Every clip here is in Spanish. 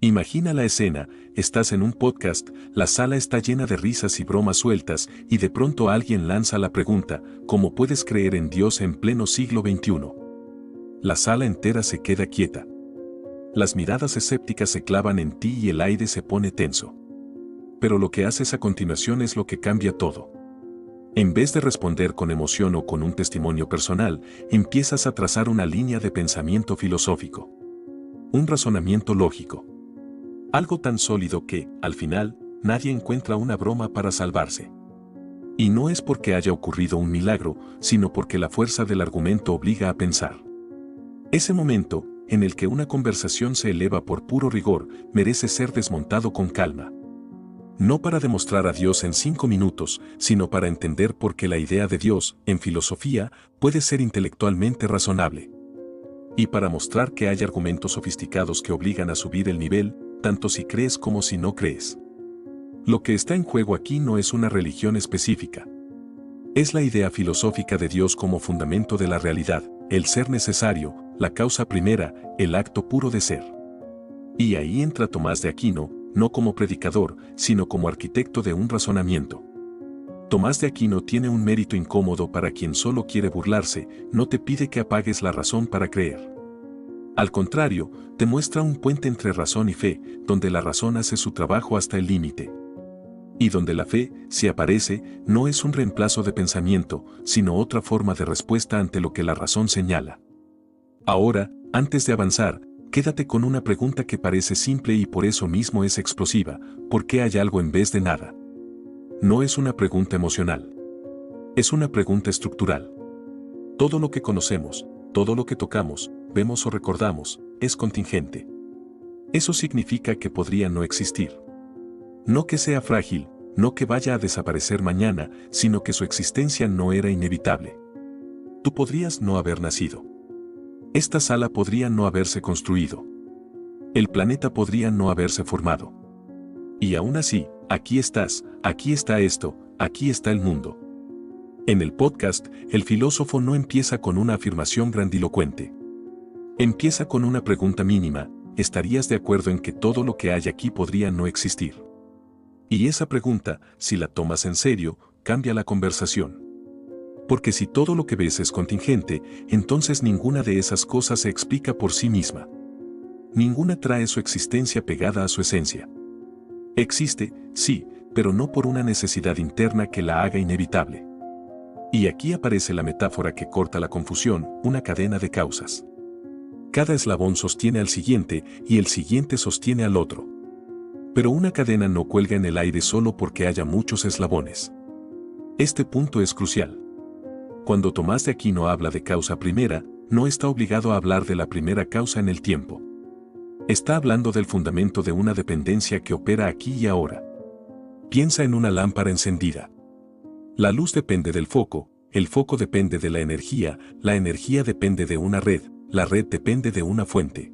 Imagina la escena, estás en un podcast, la sala está llena de risas y bromas sueltas, y de pronto alguien lanza la pregunta, ¿cómo puedes creer en Dios en pleno siglo XXI? La sala entera se queda quieta. Las miradas escépticas se clavan en ti y el aire se pone tenso. Pero lo que haces a continuación es lo que cambia todo. En vez de responder con emoción o con un testimonio personal, empiezas a trazar una línea de pensamiento filosófico. Un razonamiento lógico. Algo tan sólido que, al final, nadie encuentra una broma para salvarse. Y no es porque haya ocurrido un milagro, sino porque la fuerza del argumento obliga a pensar. Ese momento, en el que una conversación se eleva por puro rigor, merece ser desmontado con calma. No para demostrar a Dios en 5 minutos, sino para entender por qué la idea de Dios, en filosofía, puede ser intelectualmente razonable. Y para mostrar que hay argumentos sofisticados que obligan a subir el nivel, tanto si crees como si no crees. Lo que está en juego aquí no es una religión específica. Es la idea filosófica de Dios como fundamento de la realidad, el ser necesario, la causa primera, el acto puro de ser. Y ahí entra Tomás de Aquino, no como predicador, sino como arquitecto de un razonamiento. Tomás de Aquino tiene un mérito incómodo para quien solo quiere burlarse, no te pide que apagues la razón para creer. Al contrario, te muestra un puente entre razón y fe, donde la razón hace su trabajo hasta el límite. Y donde la fe, si aparece, no es un reemplazo de pensamiento, sino otra forma de respuesta ante lo que la razón señala. Ahora, antes de avanzar, quédate con una pregunta que parece simple y por eso mismo es explosiva: ¿por qué hay algo en vez de nada? No es una pregunta emocional. Es una pregunta estructural. Todo lo que conocemos, todo lo que tocamos, vemos o recordamos, es contingente. Eso significa que podría no existir. No que sea frágil, no que vaya a desaparecer mañana, sino que su existencia no era inevitable. Tú podrías no haber nacido. Esta sala podría no haberse construido. El planeta podría no haberse formado. Y aún así, aquí estás, aquí está esto, aquí está el mundo. En el podcast, el filósofo no empieza con una afirmación grandilocuente. Empieza con una pregunta mínima: ¿estarías de acuerdo en que todo lo que hay aquí podría no existir? Y esa pregunta, si la tomas en serio, cambia la conversación. Porque si todo lo que ves es contingente, entonces ninguna de esas cosas se explica por sí misma. Ninguna trae su existencia pegada a su esencia. Existe, sí, pero no por una necesidad interna que la haga inevitable. Y aquí aparece la metáfora que corta la confusión, una cadena de causas. Cada eslabón sostiene al siguiente y el siguiente sostiene al otro. Pero una cadena no cuelga en el aire solo porque haya muchos eslabones. Este punto es crucial. Cuando Tomás de Aquino habla de causa primera, no está obligado a hablar de la primera causa en el tiempo. Está hablando del fundamento de una dependencia que opera aquí y ahora. Piensa en una lámpara encendida. La luz depende del foco, el foco depende de la energía depende de una red, la red depende de una fuente.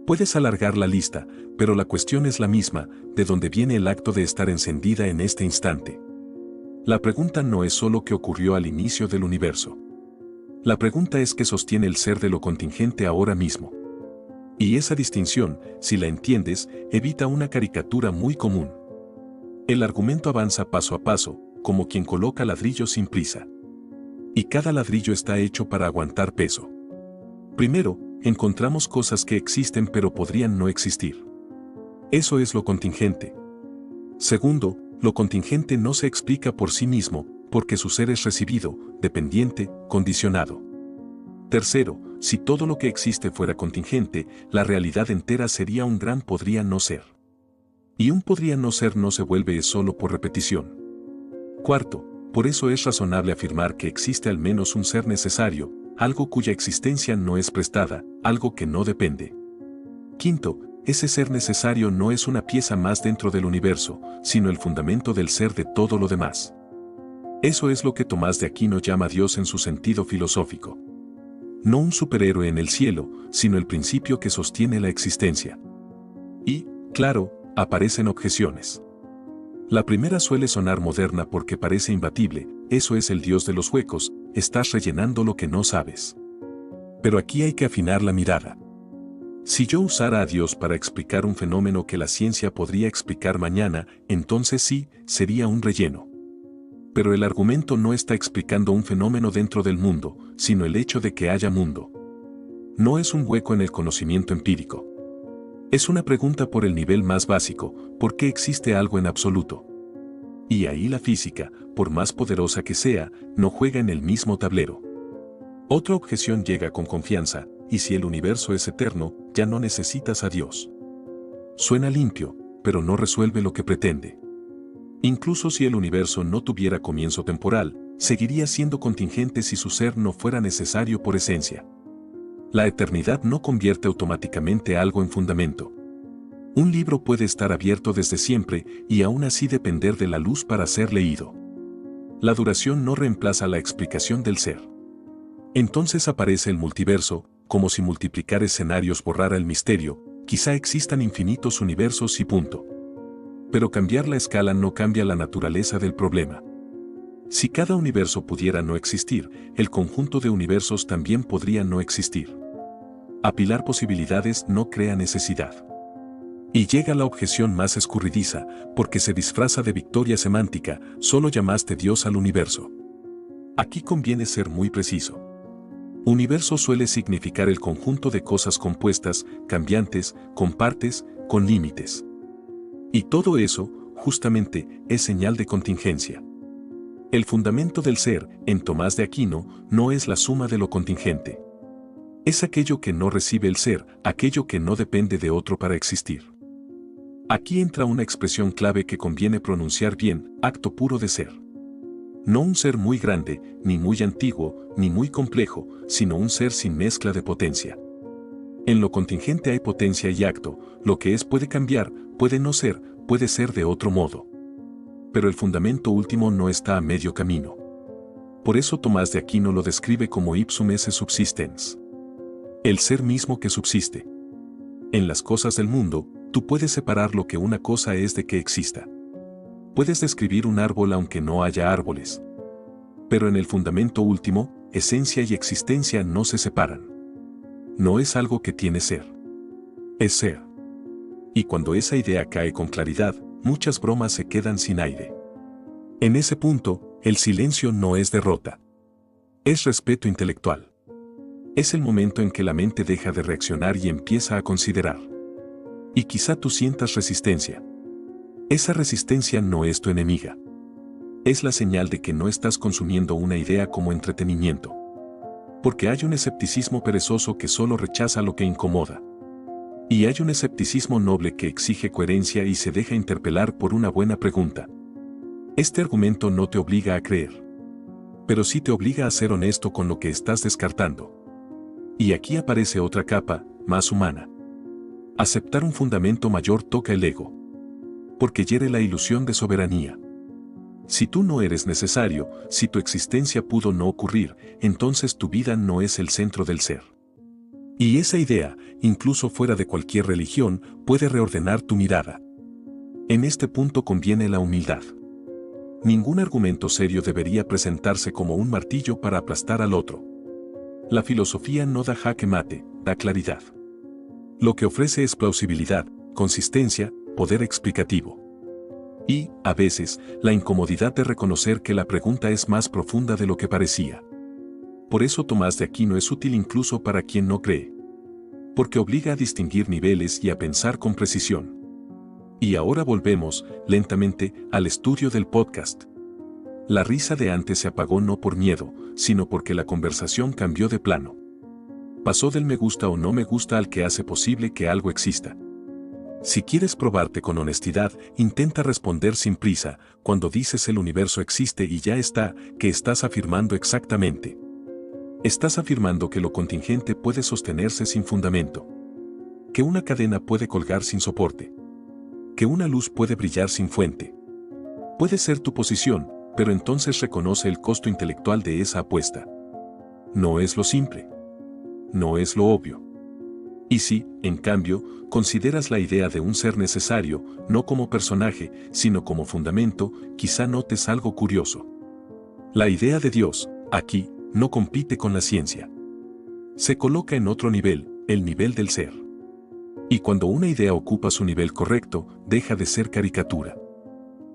Puedes alargar la lista, pero la cuestión es la misma: ¿de dónde viene el acto de estar encendida en este instante? La pregunta no es solo qué ocurrió al inicio del universo. La pregunta es qué sostiene el ser de lo contingente ahora mismo. Y esa distinción, si la entiendes, evita una caricatura muy común. El argumento avanza paso a paso, como quien coloca ladrillos sin prisa. Y cada ladrillo está hecho para aguantar peso. Primero, encontramos cosas que existen pero podrían no existir. Eso es lo contingente. Segundo, lo contingente no se explica por sí mismo, porque su ser es recibido, dependiente, condicionado. Tercero, si todo lo que existe fuera contingente, la realidad entera sería un gran podría no ser. Y un podría no ser no se vuelve solo por repetición. Cuarto, por eso es razonable afirmar que existe al menos un ser necesario, algo cuya existencia no es prestada, algo que no depende. Quinto, ese ser necesario no es una pieza más dentro del universo, sino el fundamento del ser de todo lo demás. Eso es lo que Tomás de Aquino llama Dios en su sentido filosófico. No un superhéroe en el cielo, sino el principio que sostiene la existencia. Y, claro, aparecen objeciones. La primera suele sonar moderna porque parece imbatible: eso es el Dios de los huecos, estás rellenando lo que no sabes. Pero aquí hay que afinar la mirada. Si yo usara a Dios para explicar un fenómeno que la ciencia podría explicar mañana, entonces sí, sería un relleno. Pero el argumento no está explicando un fenómeno dentro del mundo, sino el hecho de que haya mundo. No es un hueco en el conocimiento empírico. Es una pregunta por el nivel más básico, ¿por qué existe algo en absoluto? Y ahí la física, por más poderosa que sea, no juega en el mismo tablero. Otra objeción llega con confianza, y si el universo es eterno, ya no necesitas a Dios. Suena limpio, pero no resuelve lo que pretende. Incluso si el universo no tuviera comienzo temporal, seguiría siendo contingente si su ser no fuera necesario por esencia. La eternidad no convierte automáticamente algo en fundamento. Un libro puede estar abierto desde siempre y aún así depender de la luz para ser leído. La duración no reemplaza la explicación del ser. Entonces aparece el multiverso, como si multiplicar escenarios borrara el misterio, quizá existan infinitos universos y punto. Pero cambiar la escala no cambia la naturaleza del problema. Si cada universo pudiera no existir, el conjunto de universos también podría no existir. Apilar posibilidades no crea necesidad. Y llega la objeción más escurridiza, porque se disfraza de victoria semántica, solo llamaste Dios al universo. Aquí conviene ser muy preciso. Universo suele significar el conjunto de cosas compuestas, cambiantes, con partes, con límites. Y todo eso, justamente, es señal de contingencia. El fundamento del ser, en Tomás de Aquino, no es la suma de lo contingente. Es aquello que no recibe el ser, aquello que no depende de otro para existir. Aquí entra una expresión clave que conviene pronunciar bien, acto puro de ser. No un ser muy grande, ni muy antiguo, ni muy complejo, sino un ser sin mezcla de potencia. En lo contingente hay potencia y acto, lo que es puede cambiar, puede no ser, puede ser de otro modo. Pero el fundamento último no está a medio camino. Por eso Tomás de Aquino lo describe como ipsum esse subsistens. El ser mismo que subsiste. En las cosas del mundo, tú puedes separar lo que una cosa es de que exista. Puedes describir un árbol aunque no haya árboles. Pero en el fundamento último, esencia y existencia no se separan. No es algo que tiene ser. Es ser. Y cuando esa idea cae con claridad, muchas bromas se quedan sin aire. En ese punto, el silencio no es derrota. Es respeto intelectual. Es el momento en que la mente deja de reaccionar y empieza a considerar. Y quizá tú sientas resistencia. Esa resistencia no es tu enemiga. Es la señal de que no estás consumiendo una idea como entretenimiento. Porque hay un escepticismo perezoso que solo rechaza lo que incomoda. Y hay un escepticismo noble que exige coherencia y se deja interpelar por una buena pregunta. Este argumento no te obliga a creer. Pero sí te obliga a ser honesto con lo que estás descartando. Y aquí aparece otra capa, más humana. Aceptar un fundamento mayor toca el ego. Porque hiere la ilusión de soberanía. Si tú no eres necesario, si tu existencia pudo no ocurrir, entonces tu vida no es el centro del ser. Y esa idea, incluso fuera de cualquier religión, puede reordenar tu mirada. En este punto conviene la humildad. Ningún argumento serio debería presentarse como un martillo para aplastar al otro. La filosofía no da jaque mate, da claridad. Lo que ofrece es plausibilidad, consistencia, poder explicativo. Y, a veces, la incomodidad de reconocer que la pregunta es más profunda de lo que parecía. Por eso Tomás de Aquino es útil incluso para quien no cree. Porque obliga a distinguir niveles y a pensar con precisión. Y ahora volvemos, lentamente, al estudio del podcast. La risa de antes se apagó no por miedo, sino porque la conversación cambió de plano. Pasó del me gusta o no me gusta al que hace posible que algo exista. Si quieres probarte con honestidad, intenta responder sin prisa, cuando dices el universo existe y ya está, ¿qué estás afirmando exactamente? Estás afirmando que lo contingente puede sostenerse sin fundamento. Que una cadena puede colgar sin soporte. Que una luz puede brillar sin fuente. Puede ser tu posición, pero entonces reconoce el costo intelectual de esa apuesta. No es lo simple. No es lo obvio. Y si, en cambio, consideras la idea de un ser necesario, no como personaje, sino como fundamento, quizá notes algo curioso. La idea de Dios, aquí, no compite con la ciencia. Se coloca en otro nivel, el nivel del ser. Y cuando una idea ocupa su nivel correcto, deja de ser caricatura.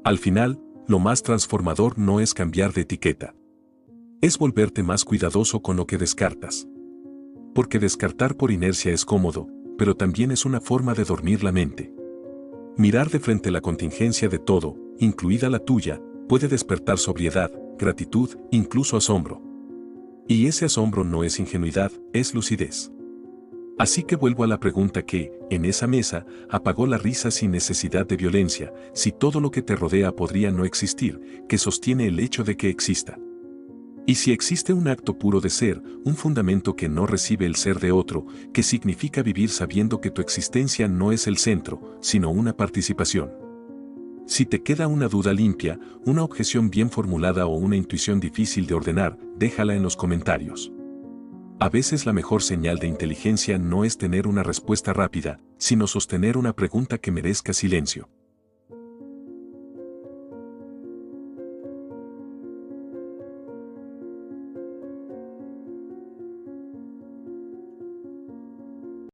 Al final, lo más transformador no es cambiar de etiqueta. Es volverte más cuidadoso con lo que descartas. Porque descartar por inercia es cómodo, pero también es una forma de dormir la mente. Mirar de frente la contingencia de todo, incluida la tuya, puede despertar sobriedad, gratitud, incluso asombro. Y ese asombro no es ingenuidad, es lucidez. Así que vuelvo a la pregunta que, en esa mesa, apagó la risa sin necesidad de violencia, si todo lo que te rodea podría no existir, que sostiene el hecho de que exista. Y si existe un acto puro de ser, un fundamento que no recibe el ser de otro, que significa vivir sabiendo que tu existencia no es el centro, sino una participación. Si te queda una duda limpia, una objeción bien formulada o una intuición difícil de ordenar, déjala en los comentarios. A veces la mejor señal de inteligencia no es tener una respuesta rápida, sino sostener una pregunta que merezca silencio.